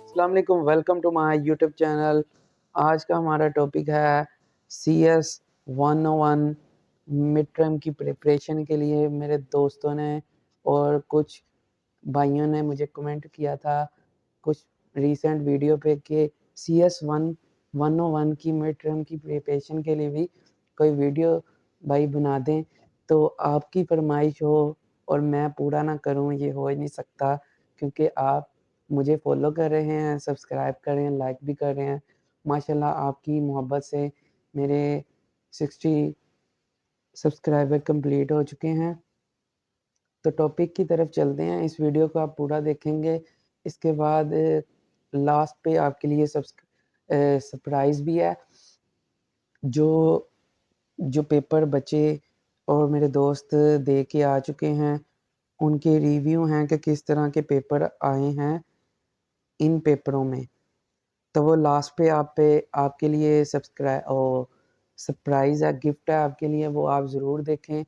अस्सलाम वालेकुम, welcome to my YouTube channel. आज का हमारा टॉपिक है CS101 मिड टर्म की प्रिपरेशन के लिए। मेरे दोस्तों ने और कुछ भाइयों ने मुझे कमेंट किया था कुछ रीसेंट वीडियो पे कि CS101 की मिड टर्म की प्रिपरेशन के लिए भी कोई वीडियो भाई बना दें। तो आपकी फरमाइश हो और मैं पूरा ना करूं, ये हो ही नहीं सकता, क्योंकि आप मुझे फॉलो कर रहे हैं, सब्सक्राइब कर रहे हैं, लाइक भी कर रहे हैं। माशाल्लाह आपकी मोहब्बत से मेरे 60 सब्सक्राइबर कंप्लीट हो चुके हैं। तो टॉपिक की तरफ चलते हैं। इस वीडियो को आप पूरा देखेंगे, इसके बाद लास्ट पे आपके लिए सरप्राइज़ भी है। जो पेपर बच्चे और मेरे दोस्त दे के आ चुके हैं, उनके रिव्यू हैं कि किस तरह के पेपर आए हैं इन पेपरों में। तो वो लास्ट पे आपके लिए सरप्राइज़ है, गिफ्ट है आपके लिए, वो आप ज़रूर देखें।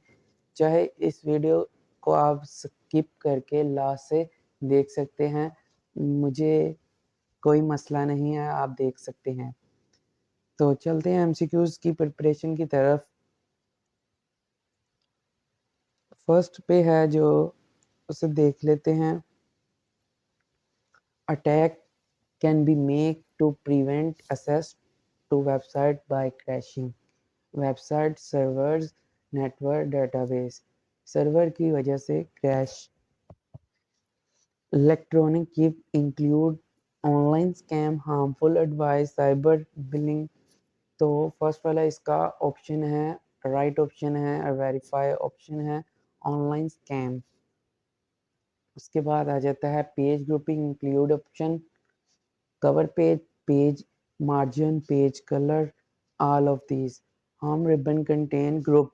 चाहे इस वीडियो को आप स्किप करके लास्ट से देख सकते हैं, मुझे कोई मसला नहीं है, आप देख सकते हैं। तो चलते हैं एमसीक्यूज़ की प्रिपरेशन की तरफ। फर्स्ट पे है जो, उसे देख लेते हैं। Attack can be make to prevent access to website by crashing website servers network database, server की वजह से crash. Electronic gift include online scam, harmful advice, cyber billing. तो फर्स्ट वाला इसका ऑप्शन है, राइट ऑप्शन है, और वेरीफाई ऑप्शन है ऑनलाइन स्कैम। उसके बाद आ जाता है page grouping include option, cover page, page margin, page color, all of these. Home ribbon contain group,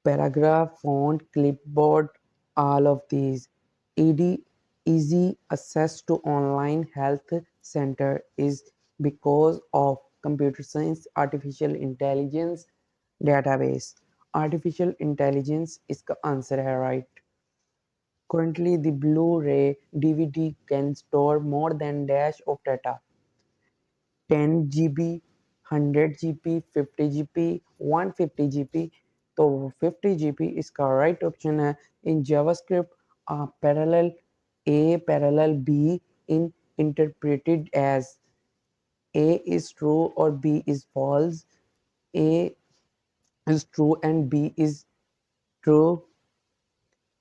paragraph, font, clipboard, all of these. Easy access to online health center is because of computer science, artificial intelligence database. Artificial intelligence इसका answer है right. Currently, the Blu-ray DVD can store more than dash of data. 10 GB, 100 GB, 50 GB, 150 GB. तो 50 GB इसका right option है। In JavaScript, parallel B in interpreted as A is true or B is false. A is true and B is true.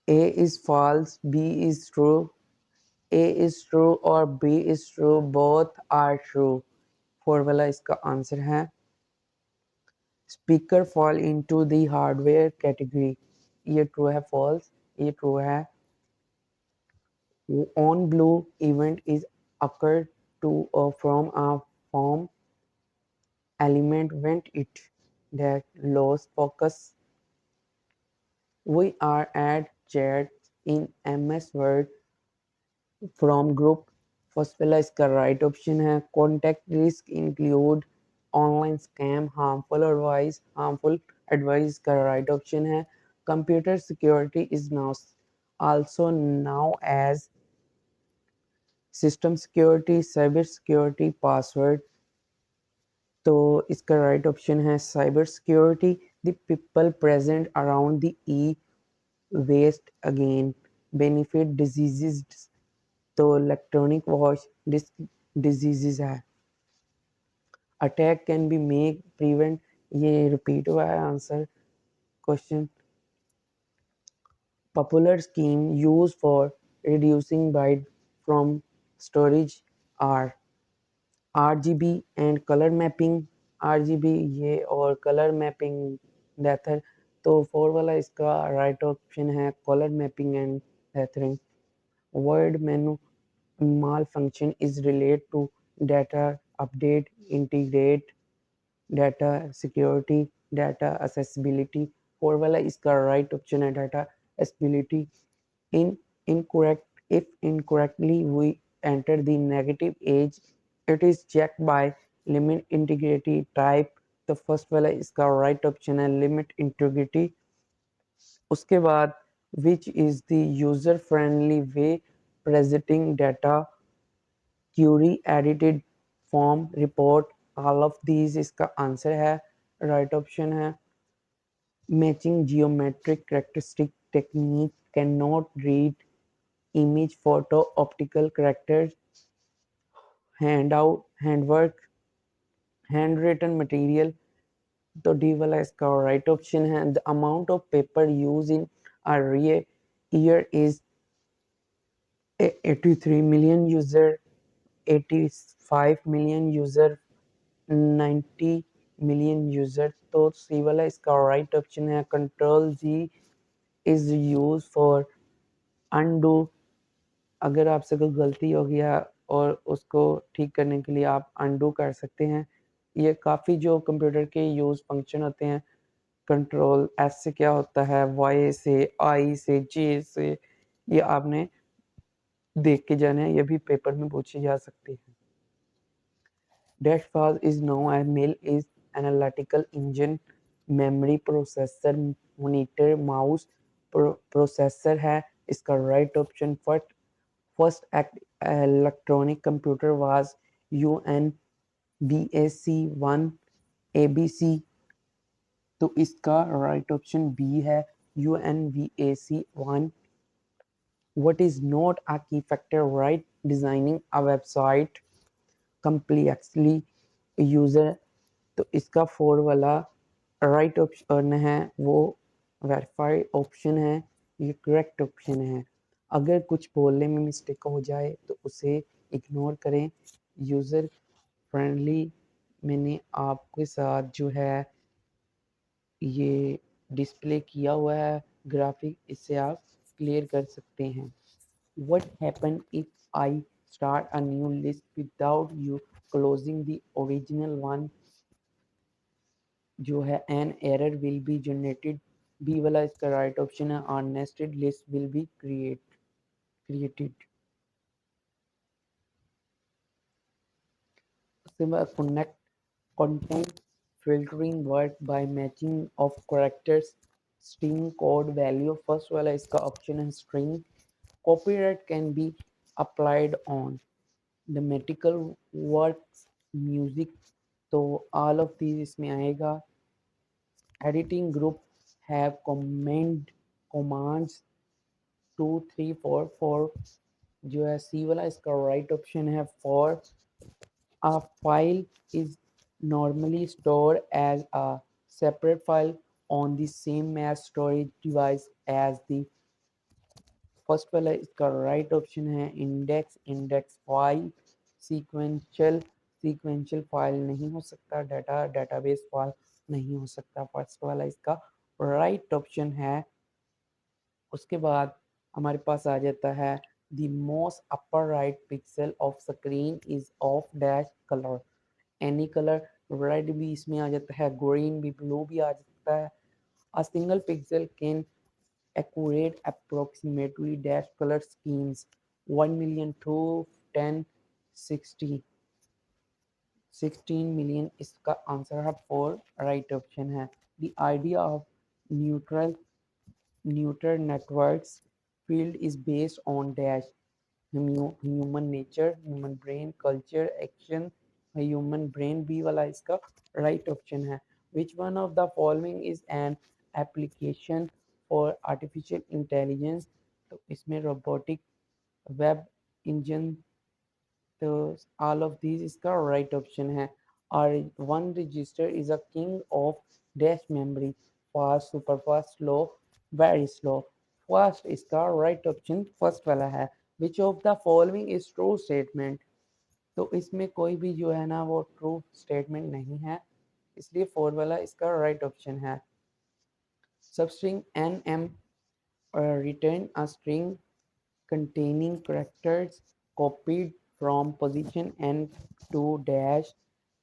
A is false, B is true. A is true or B is true, both are true. 4 वाला इसका answer है। Speaker fall into the hardware category, ये true है, false, ये true है। On blur event is occur to or from a form element when it that loss focus. We are at chat in MS word from group. First वाला इसका right option है। Contact risk include online scam, harmful advice का right option है। Computer security is now also now as system security, cyber security, password. तो इसका right option है cyber security. The people present around the e waste again benefit diseases. तो electronic wash diseases है। Attack can be make prevent, ये repeat हुआ है answer question. Popular scheme use for reducing byte from storage are RGB and colour mapping. RGB ये और colour mapping method. तो 4 वाला इसका राइट ऑप्शन है, colour mapping and method. Word menu malfunction is related to data update, integrate, data security, data accessibility. 4 वाला इसका right option है data accessibility. In incorrect, if incorrectly we enter the negative age, it is checked by limit integrity type. तो first वाला इसका right option है limit integrity. उसके बाद which is the user friendly way presenting data, query, edited form, report, all of these इसका answer है, right option है। Matching geometric characteristic technique can not read image, photo, optical characters, handout, handwork, handwritten material। तो D वाला इसका right option है। The amount of paper use in a year is 83 million user, 85 million user, 90 million user. तो C वाला इसका right option है। Control G is use for undo. अगर आपसे कोई गलती हो गया और उसको ठीक करने के लिए आप अनडू कर सकते हैं। ये काफ़ी जो कंप्यूटर के यूज़ फंक्शन होते हैं, कंट्रोल एस से क्या होता है, वाई से, आई से, जे से, ये आपने देख के जाना है, ये भी पेपर में पूछे जा सकते हैं। डैशफाज is no as mail is analytical engine, memory processor, monitor, mouse processor है इसका right option. First electronic computer was UNBAC1 ABC। तो इसका राइट ऑप्शन बी है, UNBAC1। What is not a key factor right designing a website complexly user। तो इसका 4 वाला right option है वो वेरीफाइड ऑप्शन है, ये करेक्ट ऑप्शन है। अगर कुछ बोलने में मिस्टेक हो जाए तो उसे इग्नोर करें। यूज़र फ्रेंडली मैंने आपके साथ जो है ये डिस्प्ले किया हुआ है ग्राफिक, इससे आप क्लियर कर सकते हैं। What happen if I start a new list without you closing the original one? जो है an error will be generated। B वाला इसका राइट ऑप्शन है। Our nested list will be created। उसके बाद connect content filtering work by matching of characters, string code value। First वाला इसका option है string। Copyright can be applied on the medical works, music। तो all of these इसमें आएगा। Editing group have commands 2 3 4 4। जो है सी वाला इसका राइट ऑप्शन है। For a file is normally stored as a separate file on the same mass storage device as the first वाला इसका राइट ऑप्शन है। इंडेक्स फाइल, सीक्वेंशियल फाइल नहीं हो सकता, डेटाबेस फाइल नहीं हो सकता। फर्स्ट वाला इसका राइट ऑप्शन है। उसके बाद हमारे पास आ जाता है the most upper right pixel of screen is of dash colour. Any colour, red भी इसमें आ जाता है, ग्रीन भी, ब्लू भी आ जाता है। A single pixel can accurate approximately dash color schemes 1 million to 10 60 16 million। इसका आंसर है 4, राइट ऑप्शन है। The idea of neutral neural networks field is based on dash human nature, human brain, culture, action, human brain। B वाला इसका right option है। Which one of the following is an application for artificial intelligence? तो इसमें robotic, web engine, तो all of these इसका right option है। और one register is a king of dash memory, fast, super fast, slow, very slow। First इसका right option first वाला है। Which of the following is true statement. तो इसमें कोई भी जो है ना वो ट्रू स्टेटमेंट नहीं है, इसलिए 4 वाला इसका राइट ऑप्शन है। Substring n m return a string containing characters copied from position n to dash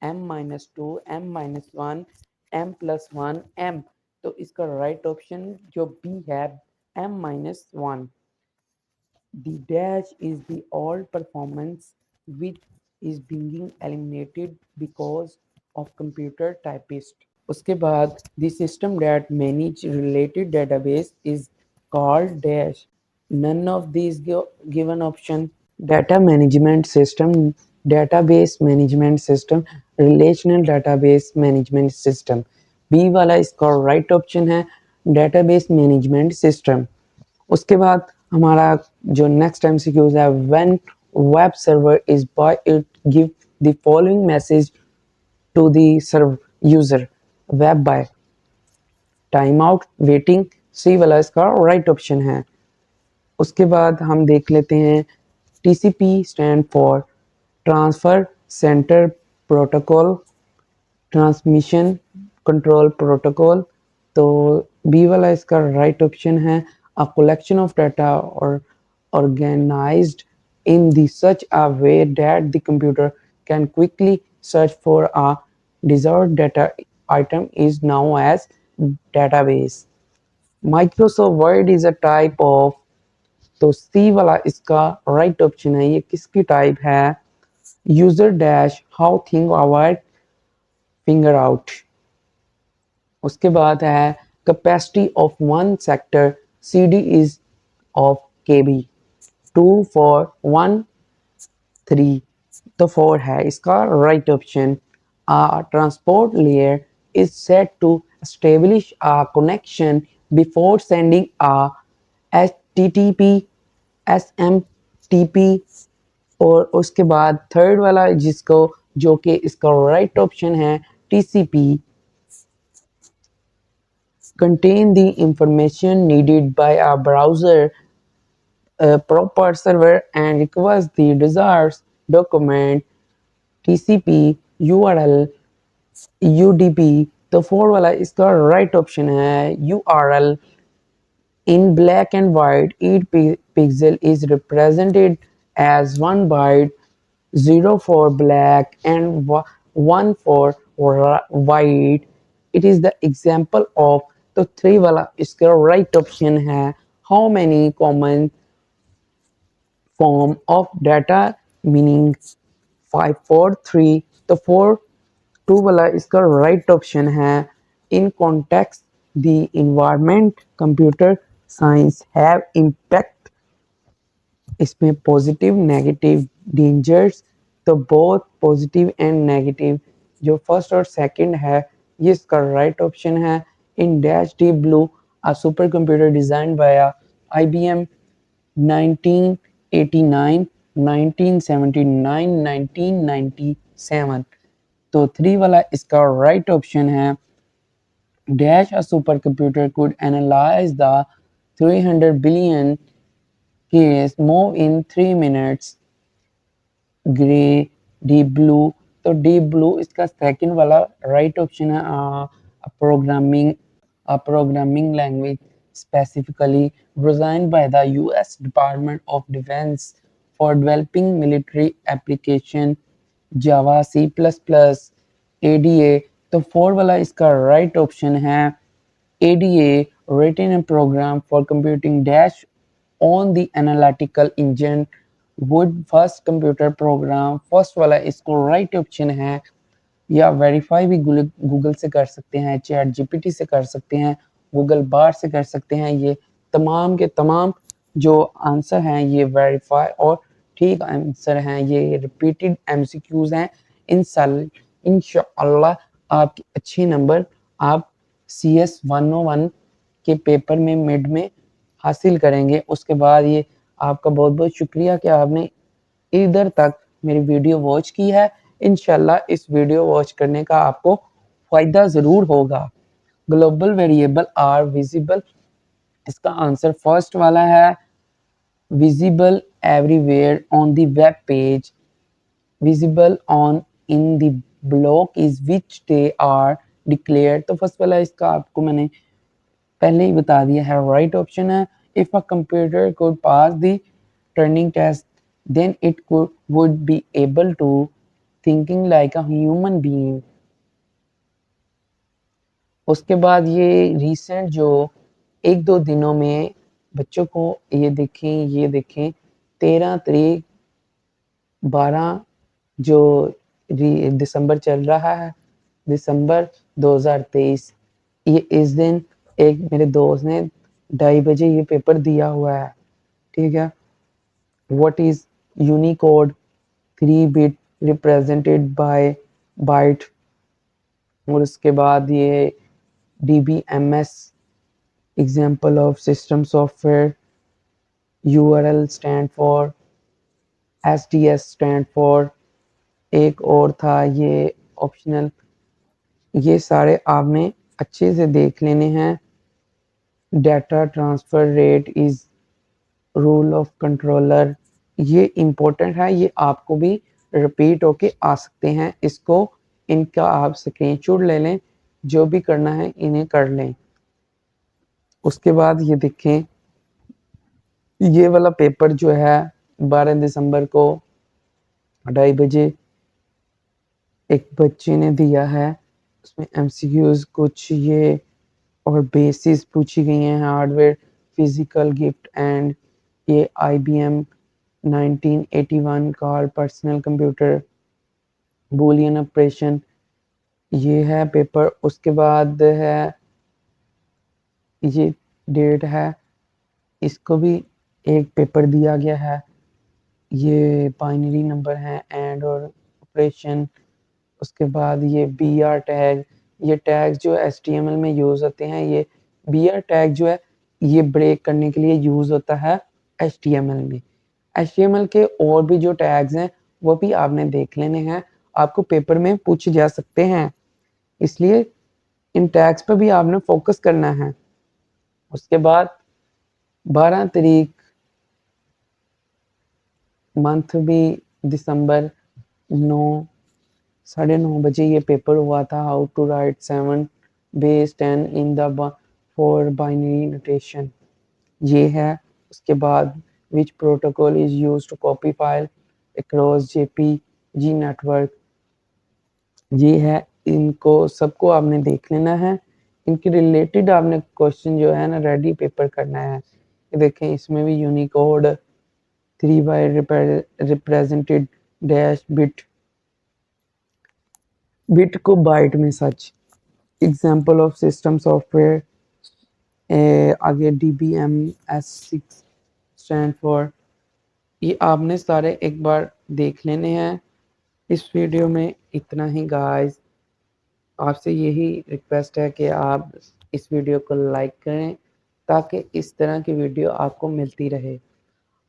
m minus 2 m minus 1 m plus 1 m। तो इसका राइट ऑप्शन जो बी है m minus 1। The dash is the old performance which is being eliminated because of computer typist। उसके बाद the system that manage related database is called dash। None of these given option: data management system, database management system, relational database management system. B वाला इसका right option है database management system. उसके बाद हमारा जो next MCQs है, when web server is by it give the following message to the serve user, web by time out waiting. C वाला इसका राइट ऑप्शन है। उसके बाद हम देख लेते हैं TCP stand for transfer centre protocol, transmission control protocol. तो बी वाला इसका राइट ऑप्शन है अ कलेक्शन ऑफ डाटा और organized in the such a way that the computer can quickly search for a desired data item is known as database. Microsoft Word is a type of, तो C वाला इसका right option है। ये किसकी type है? User dash how thing avoid finger out. उसके बाद है capacity of one sector CD is of KB 2413। तो 4 है इसका राइट ऑप्शन। A transport layer is set to establish a connection before sending a HTTP, SMTP। और उसके बाद थर्ड वाला जिसको जो कि इसका राइट ऑप्शन है TCP, contain the information needed by a browser, a proper server and request the desired document, TCP, URL, UDP। तो 4 वाला इसका राइट ऑप्शन है URL। In black and white, each pixel is represented as 1 byte, 0 for black and 1 for white. It is the example of, तो 3 वाला इसका right option है how many common form of data meaning 543। तो 4 2 वाला इसका right option है in context the environment computer science have impact. इसमें positive negative dangers, तो बोथ पॉजिटिव एंड नेगेटिव। जो फर्स्ट और सेकंड है ये इसका राइट ऑप्शन है। In dash deep blue a super computer design by IBM 1989, 1979, 1997। तो 3 वाला इसका राइट ऑप्शन है dash a super computer could analyse the 300 billion case move in 3 minutes. Grey deep blue, तो डीप ब्लू इसका second वाला right option है। Programming language specifically designed by the US Department of Defense for developing military application, Java, C++, ADA। तो 4 वाला इसका right option है ADA, written a program for computing dash on the analytical engine would first computer program। First वाला इसको right option है। या verify भी Google से कर सकते हैं, चैट जीपीटी से कर सकते हैं, गूगल बार से कर सकते हैं। ये तमाम के तमाम जो आंसर हैं ये वेरीफाई और ठीक आंसर हैं। ये रिपीटेड एमसीक्यूज हैं। इंशाअल्लाह आपके अच्छे नंबर आप CS101 के पेपर में मिड में हासिल करेंगे। उसके बाद ये आपका बहुत बहुत शुक्रिया कि आपने इधर तक मेरी वीडियो वॉच की है। इंशाल्लाह इस वीडियो वॉच करने का आपको फायदा जरूर होगा। ग्लोबल वेरिएबल आर विजिबल, इसका आंसर फर्स्ट वाला है visible everywhere on the web page, visible on in the block is which they are declare. तो फर्स्ट वाला इसका आपको मैंने पहले ही बता दिया है राइट ऑप्शन है। If a computer could pass the turning test then it would be able to thinking like a human being। उसके बाद ये रिसेंट जो 1-2 दिनों में बच्चों को ये देखें 13 तारीख 12 जो दिसंबर चल रहा है, दिसंबर 2023। ये इस दिन एक मेरे दोस्त ने 2:30 बजे ये पेपर दिया हुआ है। ठीक है। What is Unicode, 3 bit represented by byte. और उसके बाद ये DBMS, example of system software. URL stand for, SDS stand for, एक और था ये ऑप्शनल। ये सारे आपने अच्छे से देख लेने हैं। Data transfer rate is rule of controller, ये इम्पोर्टेंट है, ये आपको भी रिपीट होके आ सकते हैं। इसको इनका आप स्क्रीनशॉट ले लें, जो भी करना है इन्हें कर लें। उसके बाद ये देखें, ये वाला पेपर जो है 12 दिसंबर को 2:30 बजे एक बच्चे ने दिया है। उसमें MCQs कुछ ये और बेसिस पूछी गई हैं, हार्डवेयर, फिजिकल गिफ्ट एंड ये IBM 1981 car, personal computer, Boolean operation, ये है पेपर। उसके बाद है ये डेट है, इसको भी एक पेपर दिया गया है। ये बाइनरी नंबर है एंड और ऑपरेशन। उसके बाद ये BR टैग, ये टैग जो HTML में यूज़ होते हैं। ये BR टैग जो है ये ब्रेक करने के लिए यूज़ होता है HTML में। HTML के और भी जो टैग्स हैं वो भी आपने देख लेने हैं, आपको पेपर में पूछे जा सकते हैं, इसलिए इन टैग्स पर भी आपने फोकस करना है। उसके बाद 12 तारीख मंथ भी दिसंबर 9:30 ये पेपर हुआ था। How to write 7 base 10 in the for binary notation, ये है। उसके बाद which protocol is use to copy file across JPG network, ये है। इनको सबको आपने देख लेना है, इनके रिलेटेड आपने क्वेश्चन जो है ना रेडी पेपर करना है। ये देखें, इसमें भी Unicode 3 by represented dash bit, bit को बाइट में such, example of system software, आगे DBMS6 स्टैंड फॉर। ये आपने सारे एक बार देख लेने हैं। इस वीडियो में इतना ही गाइस, आपसे यही रिक्वेस्ट है कि आप इस वीडियो को लाइक करें ताकि इस तरह की वीडियो आपको मिलती रहे।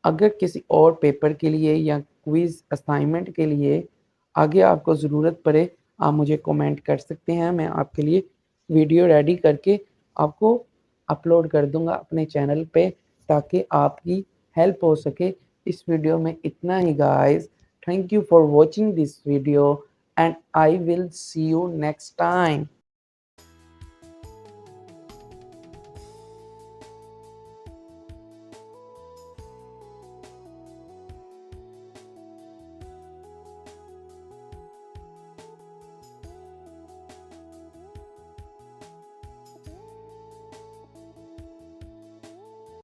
अगर किसी और पेपर के लिए या क्विज़ असाइनमेंट के लिए आगे आपको ज़रूरत पड़े, आप मुझे कमेंट कर सकते हैं। मैं आपके लिए वीडियो रेडी करके आपको अपलोड कर दूंगा अपने चैनल पे, ताकि आपकी हेल्प हो सके। इस वीडियो में इतना ही guys. Thank you for watching this video and I will see you next time.